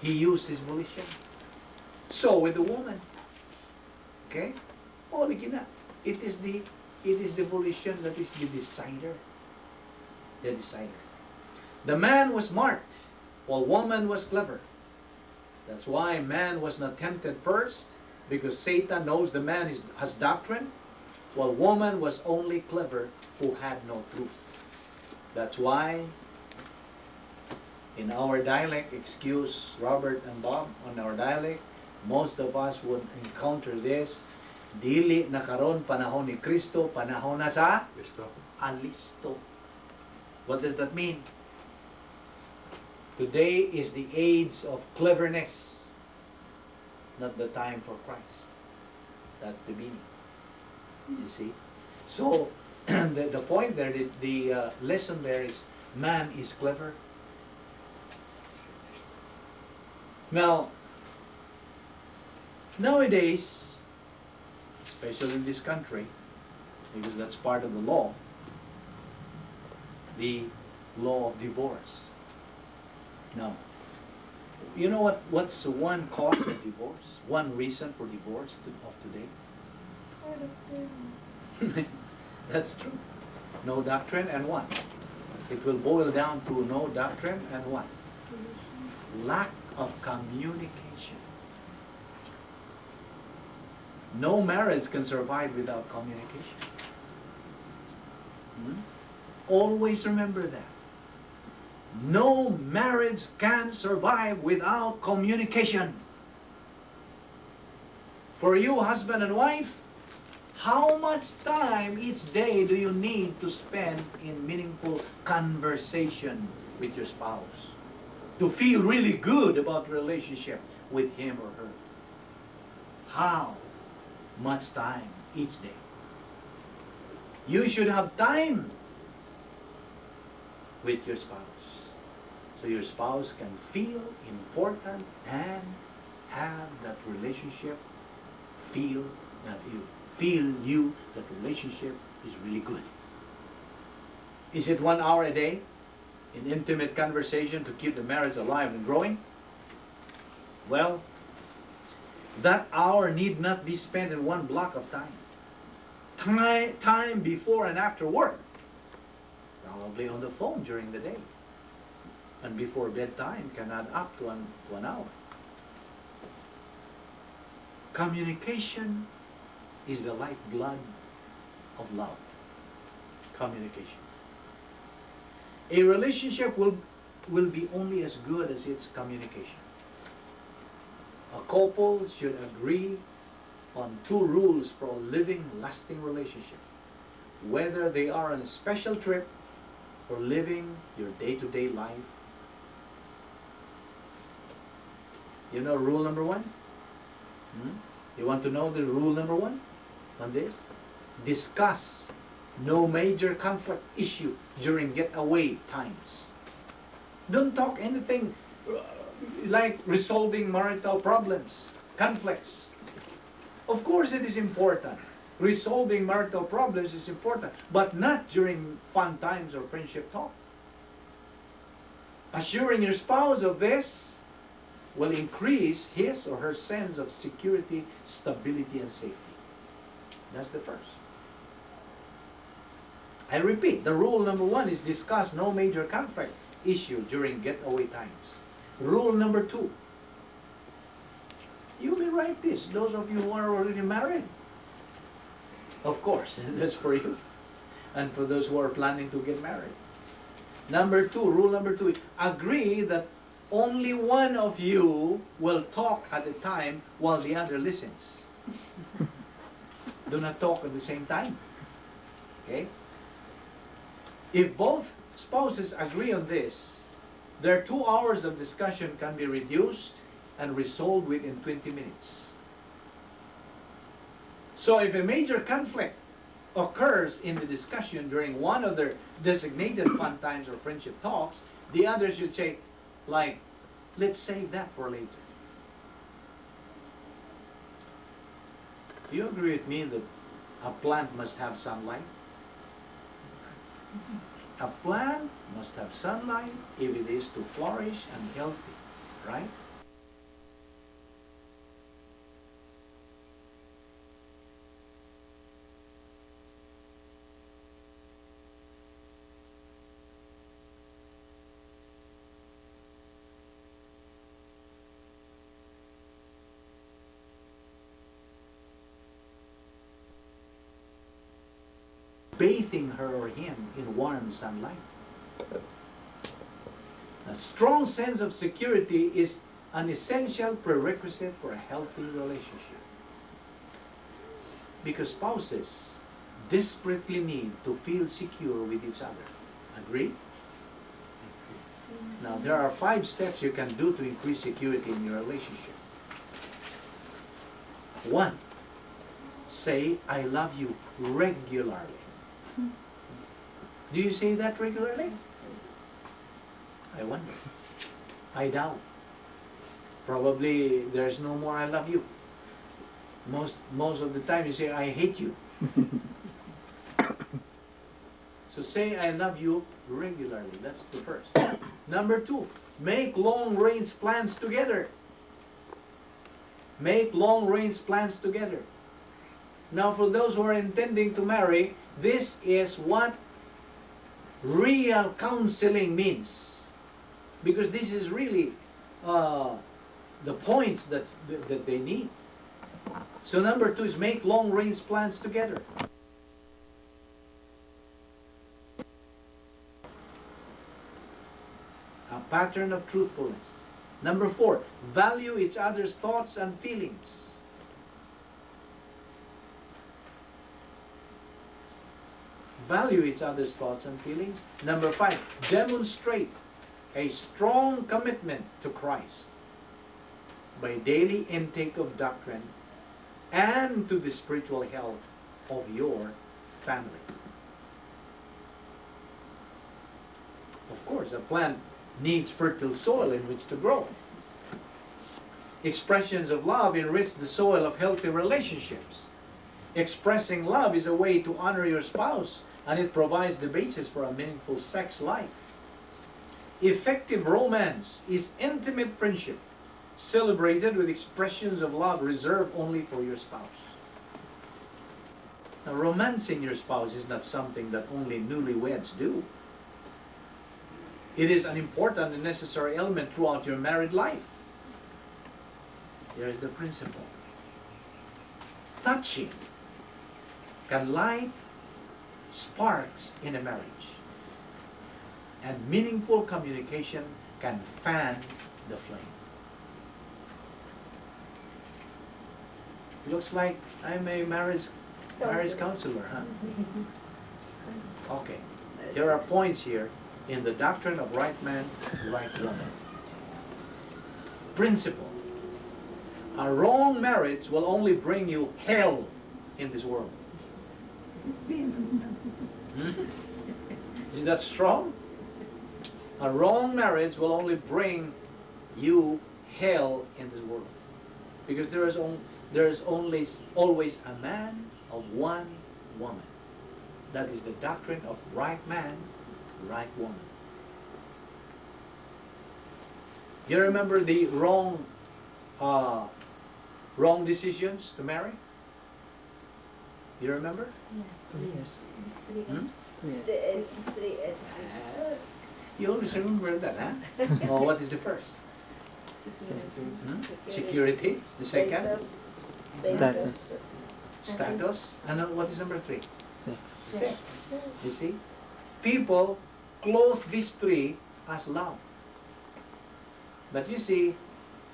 He used his volition. So with the woman, okay? Oh, look at that. It is the volition that is the decider. The decider. The man was smart, while woman was clever. That's why man was not tempted first, because Satan knows the man has doctrine, while woman was only clever who had no truth. That's why in our dialect, excuse Robert and Bob, on our dialect, most of us would encounter this, dili na karon panahon ni Kristo, panahon na sa alisto. What does that mean? Today is the age of cleverness, not the time for Christ. That's the meaning. You see? So, the point there, the lesson there is, man is clever. Now, nowadays, especially in this country, because that's part of the law of divorce. Now, you know what's one cause of divorce? One reason for divorce of today? That's true. No doctrine and what? It will boil down to no doctrine and what? Lack of communication. No marriage can survive without communication. Always remember that. No marriage can survive without communication. For you, husband and wife, how much time each day do you need to spend in meaningful conversation with your spouse to feel really good about the relationship with him or her? How much time each day? You should have time with your spouse, so your spouse can feel important and have that relationship feel that relationship is really good. Is it 1 hour a day in intimate conversation to keep the marriage alive and growing? Well, that hour need not be spent in one block of time. Time before and after work. Probably on the phone during the day. And before bedtime can add up to one hour. Communication is the lifeblood of love. Communication. A relationship will be only as good as its communication. A couple should agree on 2 rules for a living, lasting relationship. Whether they are on a special trip or living your day-to-day life. You know rule number 1? You want to know the rule number 1 on this? Discuss no major conflict issue during getaway times. Don't talk anything like resolving marital problems, conflicts. Of course it is important. Resolving marital problems is important, but not during fun times or friendship talk. Assuring your spouse of this will increase his or her sense of security, stability, and safety. That's the first. I repeat, the rule number 1 is discuss no major conflict issue during getaway times. Rule number 2. You may write this, those of you who are already married. Of course, that's for you. And for those who are planning to get married. Number 2, rule number 2, agree that only one of you will talk at a time while the other listens. Do not talk at the same time. Okay? If both spouses agree on this, their 2 hours of discussion can be reduced and resolved within 20 minutes. So if a major conflict occurs in the discussion during one of their designated fun times or friendship talks, the other should say, like, let's save that for later. Do you agree with me that a plant must have sunlight? A plant must have sunlight if it is to flourish and healthy, right? bathing her or him in warm sunlight. A strong sense of security is an essential prerequisite for a healthy relationship. Because spouses desperately need to feel secure with each other. Agree? Now, there are 5 steps you can do to increase security in your relationship. 1. Say, I love you regularly. Do you say that regularly? I wonder. I doubt. Probably there's no more I love you. Most of the time you say, I hate you. So say, I love you regularly. That's the first. Number 2, make long-range plans together. Make long-range plans together. Now, for those who are intending to marry, this is what real counseling means. Because this is really the points that they need. So number 2 is make long-range plans together. A pattern of truthfulness. Number 4, value each other's thoughts and feelings. Value each other's thoughts and feelings. Number 5, demonstrate a strong commitment to Christ by daily intake of doctrine and to the spiritual health of your family. Of course, a plant needs fertile soil in which to grow. Expressions of love enrich the soil of healthy relationships. Expressing love is a way to honor your spouse, and it provides the basis for a meaningful sex life. Effective romance is intimate friendship, celebrated with expressions of love reserved only for your spouse. Now, romancing your spouse is not something that only newlyweds do. It is an important and necessary element throughout your married life. Here is the principle. Touching can light sparks in a marriage, and meaningful communication can fan the flame. Looks like I'm a marriage counselor, huh? Okay. There are points here in the doctrine of right man, right woman. Principle. A wrong marriage will only bring you hell in this world. Is that strong? A wrong marriage will only bring you hell in this world. Because there is always a man of one woman. That is the doctrine of right man, right woman. You remember the wrong decisions to marry? You remember? Yes. Hmm? Yes. 3S. You always remember that, huh? Oh, what is the first? Security. The second? Status. Status. And what is number 3? Sex. Sex. You see? People clothe these 3 as love. But you see,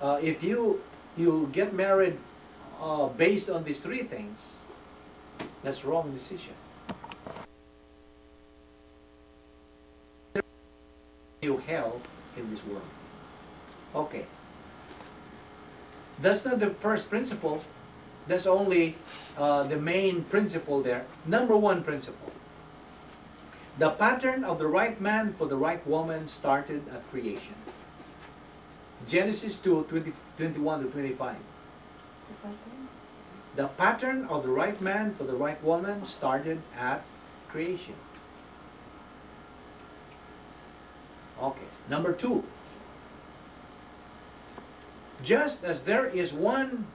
if you get married based on these 3 things, that's wrong decision. You hell in this world. Okay. That's not the first principle. That's only the main principle there. Number 1 principle. The pattern of the right man for the right woman started at creation. Genesis 2:21 to 25. The pattern of the right man for the right woman started at creation. Okay. Number 2. Just as there is one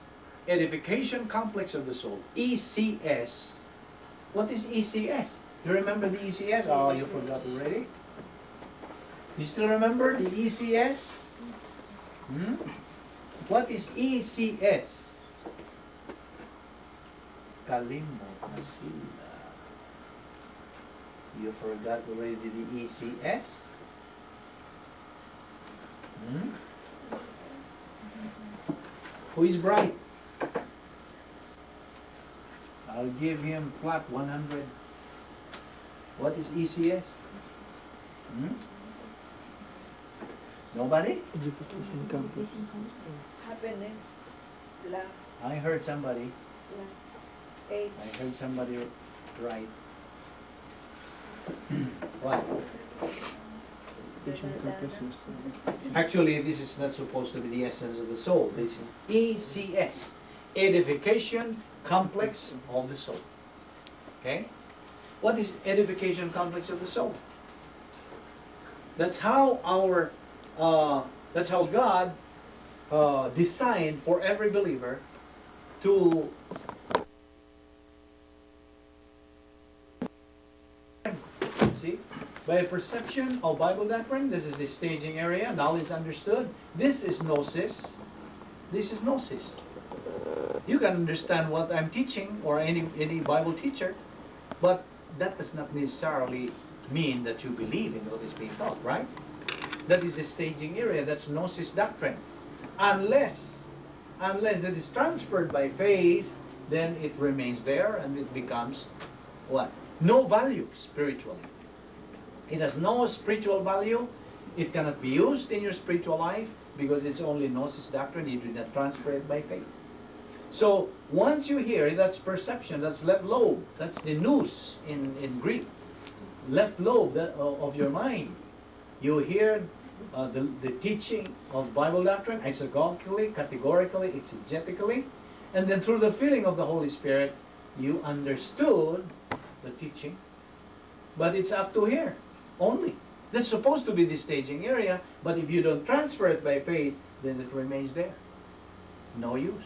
edification complex of the soul, ECS. What is ECS? You remember the ECS? Oh, you forgot already? You still remember the ECS? What is ECS? Kalimot na sila. You forgot already the ECS? Hmm? Who is bright? I'll give him flat 100. What is ECS? Hmm? Nobody? Education complex. Happiness plus I heard somebody. H. I heard somebody right. What? Education complex was Actually, this is not supposed to be the essence of the soul. This is ECS, edification complex of the soul. Okay? What is edification complex of the soul? That's how that's how God designed for every believer to see. By a perception of Bible doctrine, this is the staging area, knowledge understood. This is gnosis. This is gnosis. You can understand what I'm teaching, or any Bible teacher, but that does not necessarily mean that you believe in what is being taught, right? That is the staging area, that's gnosis doctrine. Unless it is transferred by faith, then it remains there and it becomes what? No value spiritually. It has no spiritual value. It cannot be used in your spiritual life because it's only gnosis doctrine. You do not transfer it by faith. So once you hear it, that's perception, that's left lobe, that's the nous in Greek, left lobe of your mind. You hear the teaching of Bible doctrine, isogogically, categorically, exegetically, and then through the filling of the Holy Spirit, you understood the teaching. But it's up to here only. That's supposed to be the staging area, but if you don't transfer it by faith, then it remains there. No use.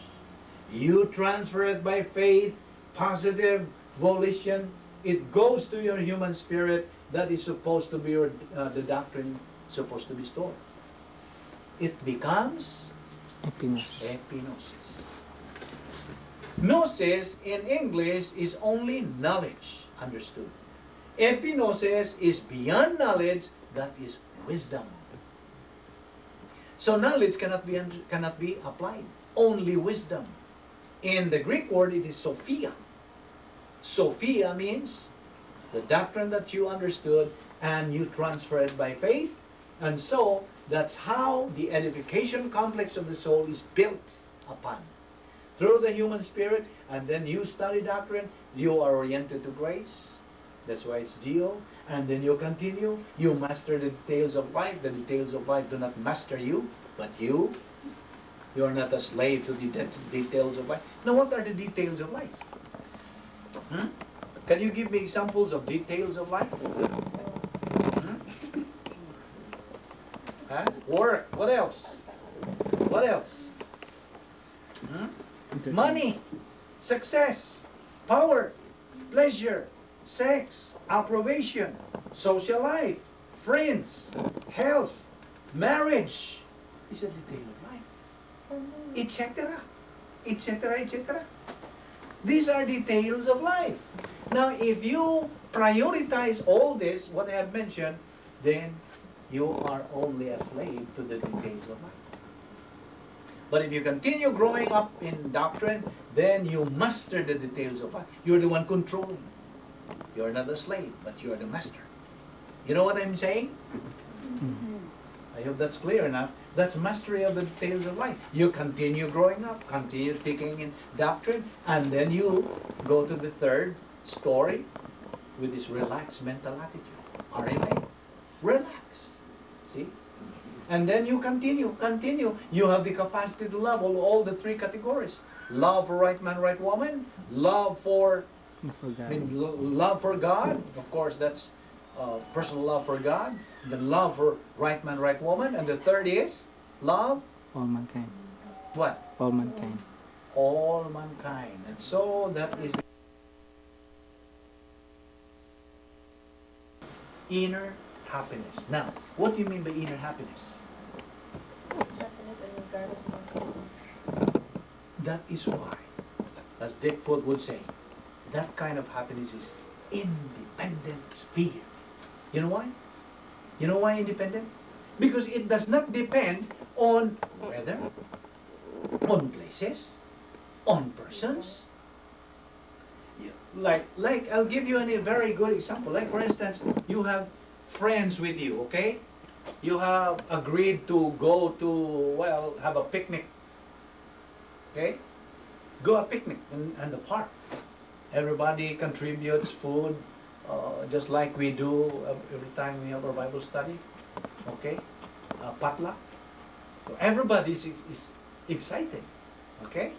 You transfer it by faith, positive volition. It goes to your human spirit. That is supposed to be your, the doctrine supposed to be stored. It becomes epinosis. epinosis. Gnosis in English is only knowledge understood. Epinosis is beyond knowledge, that is wisdom. So knowledge cannot be applied. Only wisdom. In the Greek word, it is Sophia. Sophia means the doctrine that you understood and you transfer it by faith. And so, that's how the edification complex of the soul is built upon. Through the human spirit, and then you study doctrine, you are oriented to grace. That's why it's geo. And then you continue, you master the details of life. The details of life do not master you, but you. You are not a slave to the details of life. Now, what are the details of life? Can you give me examples of details of life? Huh? Work. What else? What else? Money, success, power, pleasure, sex, approbation, social life, friends, health, marriage. Is a detail of life. Etc. Etc. Etc. These are details of life. Now, if you prioritize all this, what I have mentioned, then you are only a slave to the details of life. But if you continue growing up in doctrine, then you master the details of life. You're the one controlling. You're not a slave, but you're the master. You know what I'm saying? I hope that's clear enough. That's mastery of the details of life. You continue growing up, continue taking in doctrine, and then you go to the third story with this relaxed mental attitude. RMA. Relax. See? And then you continue. You have the capacity to love all the three categories. Love for right man, right woman. Love for, love for God. Of course, that's personal love for God. The love for right man, right woman. And the third is love. All mankind. What? All mankind. All mankind. And so that is the inner happiness. Now, what do you mean by inner happiness? Happiness and regardless of That is why, as Dick Foot would say, that kind of happiness is independent. independent sphere. You know why? You know why independent? Because it does not depend on weather, on places, on persons. Like I'll give you a very good example. Like for instance, you have friends with you, okay? You have agreed to go to, well, have a picnic, okay? Go a picnic in the park. Everybody contributes food, just like we do every time we have our Bible study, okay? Potluck. So everybody is excited, okay?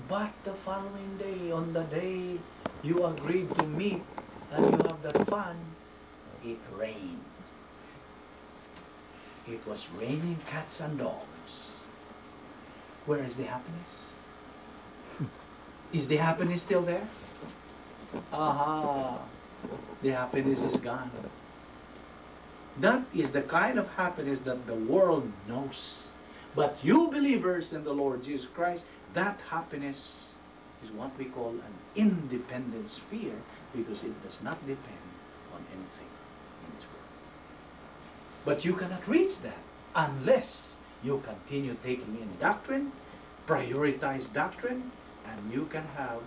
But the following day, on the day you agreed to meet and you have that fun, it rained. It was raining cats and dogs. Where is the happiness? Is the happiness still there? Aha! The happiness is gone. That is the kind of happiness that the world knows. But you believers in the Lord Jesus Christ, that happiness is what we call an independent sphere because it does not depend on anything in this world. But you cannot reach that unless you continue taking in doctrine, prioritize doctrine, and you can have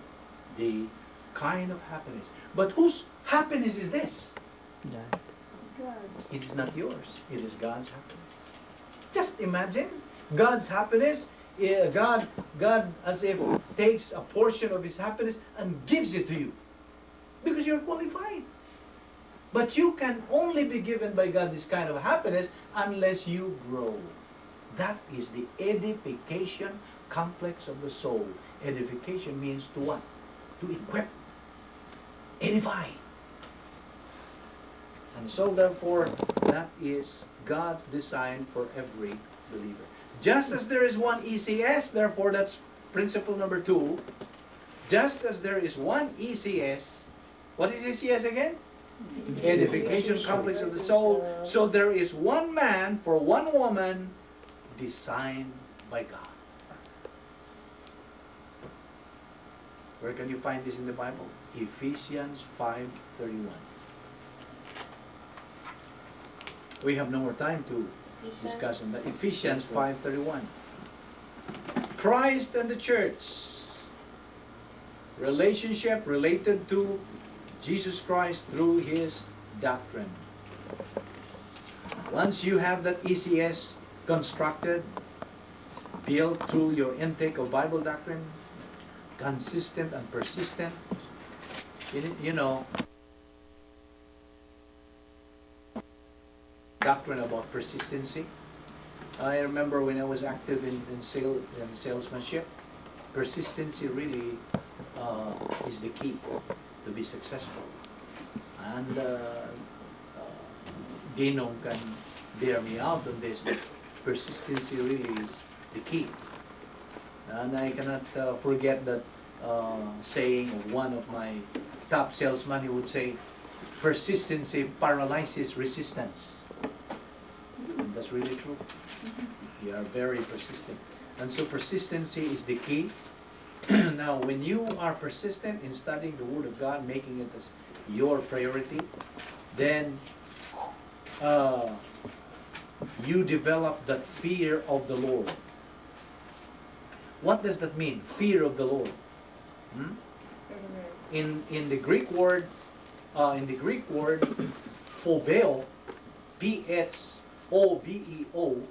the kind of happiness. But whose happiness is this? God. God. It is not yours. It is God's happiness. Just imagine God's happiness. God as if takes a portion of His happiness and gives it to you because you're qualified. But you can only be given by God this kind of happiness unless you grow. That is the edification complex of the soul. Edification means to what? To equip. Edify. And so therefore, that is God's design for every believer. Just as there is one ECS, therefore that's principle number 2. Just as there is one ECS, what is ECS again? Edification complex of the soul. So there is one man for one woman designed by God. Where can you find this in the Bible? Ephesians 5:31. We have no more time to discuss on that. Ephesians 5:31. Christ and the church. Relationship related to Jesus Christ through His doctrine. Once you have that ECS constructed, built through your intake of Bible doctrine, consistent and persistent, you know, doctrine about persistency. I remember when I was active in salesmanship, persistency really is the key to be successful. And Ginong can bear me out on this, but persistency really is the key. And I cannot forget that saying of one of my top salesmen. He would say, persistency paralyzes resistance. And that's really true. You are very persistent. And so persistency is the key. Now, when you are persistent in studying the Word of God, making it as your priority, then you develop that fear of the Lord. What does that mean? Fear of the Lord. In the Greek word, phobeo, Phobeo,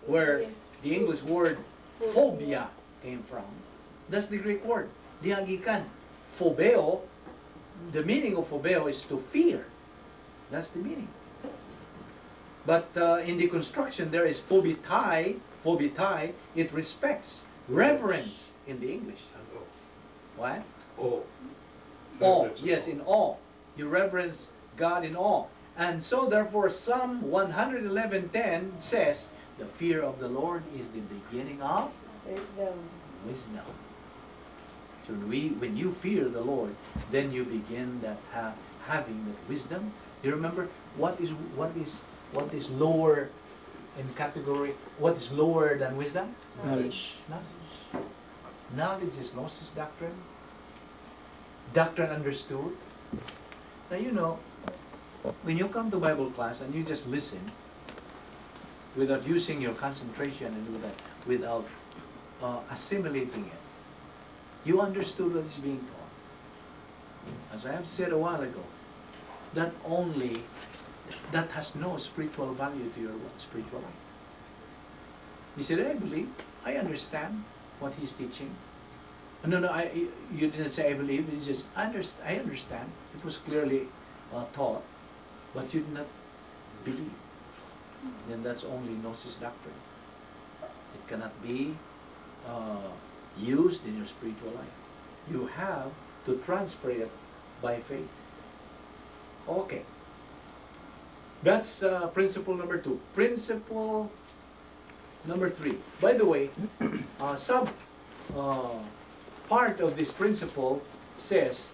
where the English word phobia came from. That's the Greek word. Dihagikan. Phobeo, the meaning of phobeo is to fear. That's the meaning. But in the construction there is phobitai. Phobitai, it respects. Reverence in the English. What? Awe. Awe. Yes, in awe. You reverence God in awe. And so therefore Psalm 111:10 says, the fear of the Lord is the beginning of wisdom. So when you fear the Lord, then you begin that having that wisdom. You remember what is lower in category? What is lower than wisdom? Knowledge. Knowledge is gnosis doctrine. Doctrine understood. Now you know, when you come to Bible class and you just listen without using your concentration and without assimilating it, you understood what is being taught. As I have said a while ago, that has no spiritual value to your spiritual life. He said, I believe, I understand what he's teaching. No, you didn't say I believe, you just, I understand. It was clearly taught, but you did not believe. Then that's only Gnosis doctrine. It cannot be used in your spiritual life. You have to transfer it by faith. Okay. That's principle number 2. Principle number 3. By the way, part of this principle says,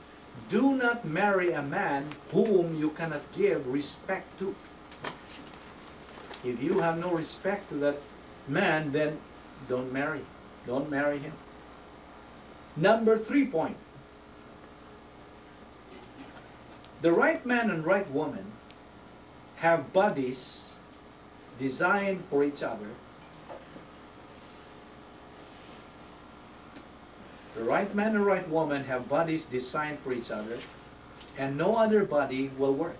do not marry a man whom you cannot give respect to. If you have no respect to that man, then don't marry. Don't marry him. Number 3 point. The right man and right woman have bodies designed for each other. The right man and right woman have bodies designed for each other, and no other body will work.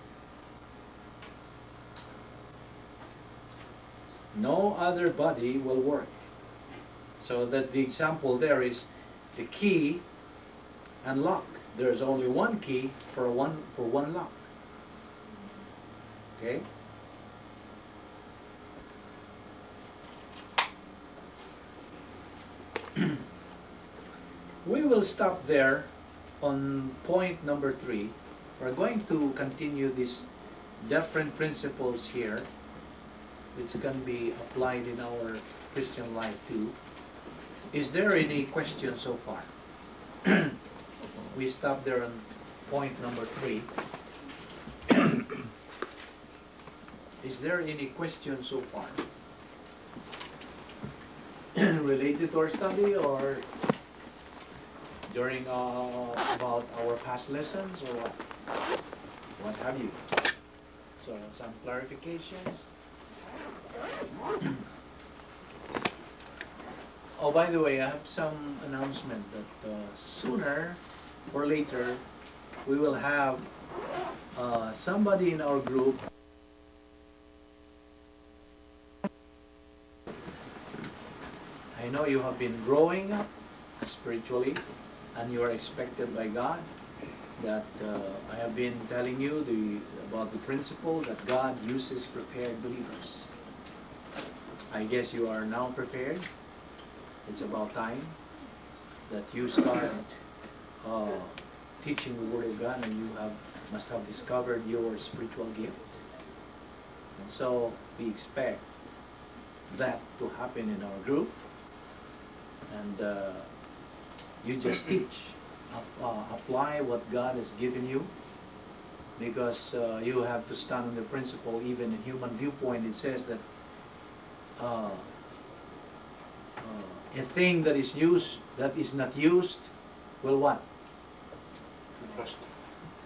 No other body will work. So that the example there is the key and lock. There's only one key for one lock. Okay? We will stop there on point number 3. We're going to continue these different principles here, which can be applied in our Christian life too. Is there any question so far? We stop there on point number 3. Is there any question so far? Related to our study or during about our past lessons or what? What have you? So some clarifications. Oh, by the way, I have some announcement that sooner or later we will have somebody in our group. I know you have been growing up spiritually and you are expected by God that I have been telling you about the principle that God uses prepared believers. I guess you are now prepared. It's about time that you start teaching the Word of God, and you must have discovered your spiritual gift. And so we expect that to happen in our group. And you just teach, apply what God has given you, because you have to stand on the principle. Even in human viewpoint, it says that a thing that is used, that is not used, will what? Rust.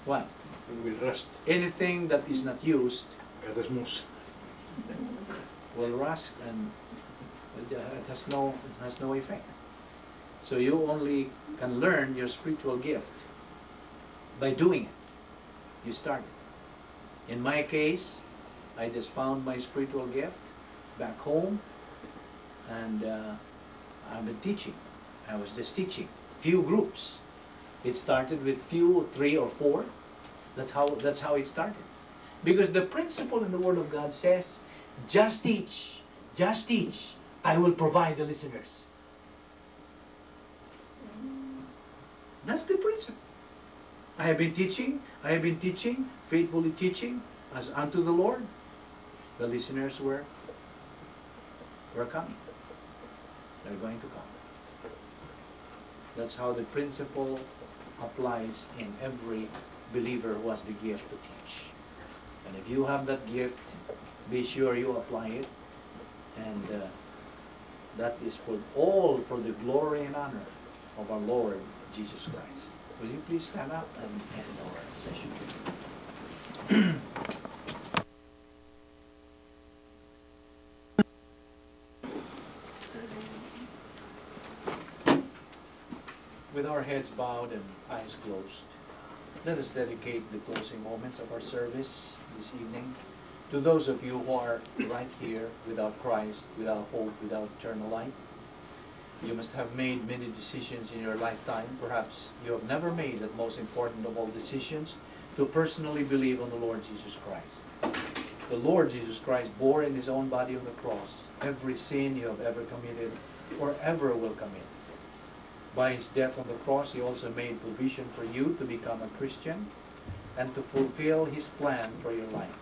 What? It will rust. Anything that is not used will rust, and it has no effect. So you only can learn your spiritual gift by doing it. You start it. In my case, I just found my spiritual gift back home, and I've been teaching. I was just teaching few groups. It started with 3 or 4. That's how it started. Because the principle in the Word of God says, just teach, just teach. I will provide the listeners. That's the principle. I have been teaching, faithfully teaching as unto the Lord. The listeners were coming. They're going to come. That's how the principle applies in every believer who has the gift to teach. And if you have that gift, be sure you apply it. And that is for the glory and honor of our Lord Jesus Christ. Will you please stand up and end our session? With our heads bowed and eyes closed, let us dedicate the closing moments of our service this evening to those of you who are right here without Christ, without hope, without eternal life. You must have made many decisions in your lifetime. Perhaps you have never made that most important of all decisions, to personally believe on the Lord Jesus Christ. The Lord Jesus Christ bore in His own body on the cross every sin you have ever committed or ever will commit. By His death on the cross, He also made provision for you to become a Christian and to fulfill His plan for your life.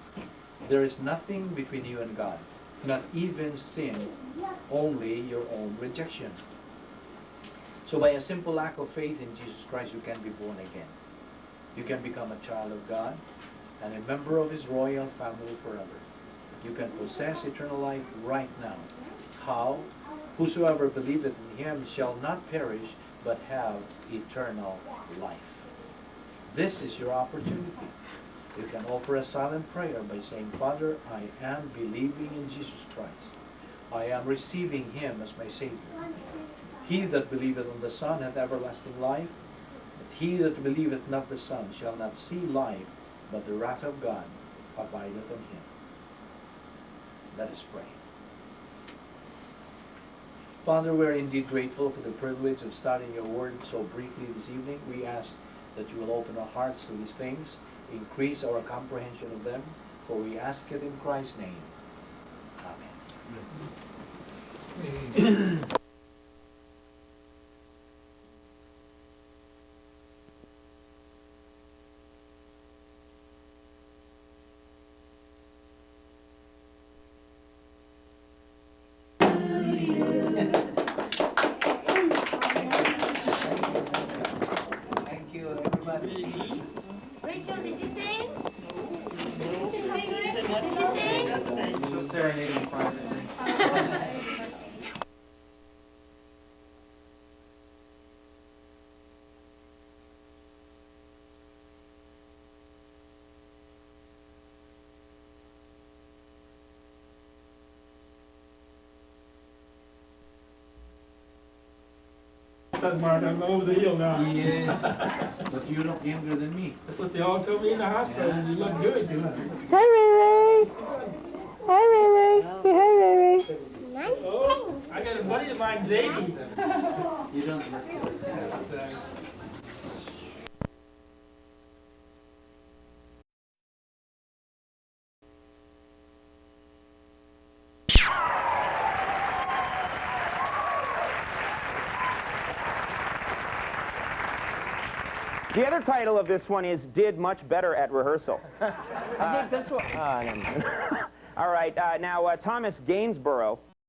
There is nothing between you and God, not even sin, only your own rejection. So by a simple act of faith in Jesus Christ, you can be born again. You can become a child of God and a member of His royal family forever. You can possess eternal life right now. How? Whosoever believeth in Him shall not perish, but have eternal life. This is your opportunity. You can offer a silent prayer by saying, Father, I am believing in Jesus Christ. I am receiving Him as my Savior. He that believeth on the Son hath everlasting life, but he that believeth not the Son shall not see life, but the wrath of God abideth on him. Let us pray. Father, we are indeed grateful for the privilege of studying your word so briefly this evening. We ask that you will open our hearts to these things, increase our comprehension of them, for we ask it in Christ's name. Amen. Thank you, everybody. Rachel, did you sing? Did you sing, Rachel? Did you sing? She'll serenade in private. Mark, I'm over the hill now. Yes, but you look younger than me. That's what they all told me in the hospital. Yeah. You look good. Hi, Ray Ray. Hi, Ray Ray. Say hi, Ray Ray. Oh, I got a buddy of mine, Zadie. You don't look good. The other title of this one is Did Much Better at Rehearsal. I think that's what... All right, now Thomas Gainsborough